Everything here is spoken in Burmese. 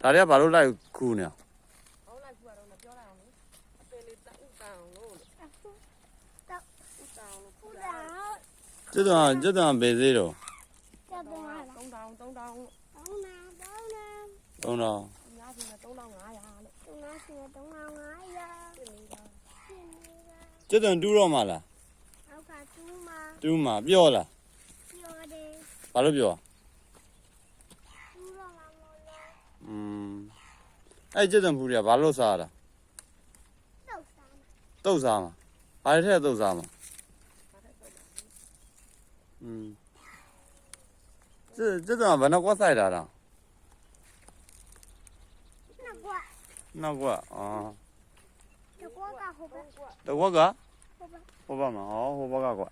ဒါတွေကဘာလို့လိုက်ခူးနေ好来哭啊，那表来了，被你打打了，这段别သေးတော့东3တော့伢现在东到500了，这段တူတော့မှာလားတူမှာပြောလားဘာလို့ပြောအဲ့这段ဖူးတွေကဘာလို့စားတာတုတ်စားမှာဘာတွေထည့်တုတ်စားမှာ这段ဘယ်နှကွက်ဆိုင်တာတော့နှစ်ကွက်တစ်ကွက်ကဟိုဘက်မှာဟောဟိုဘက်ကကွက်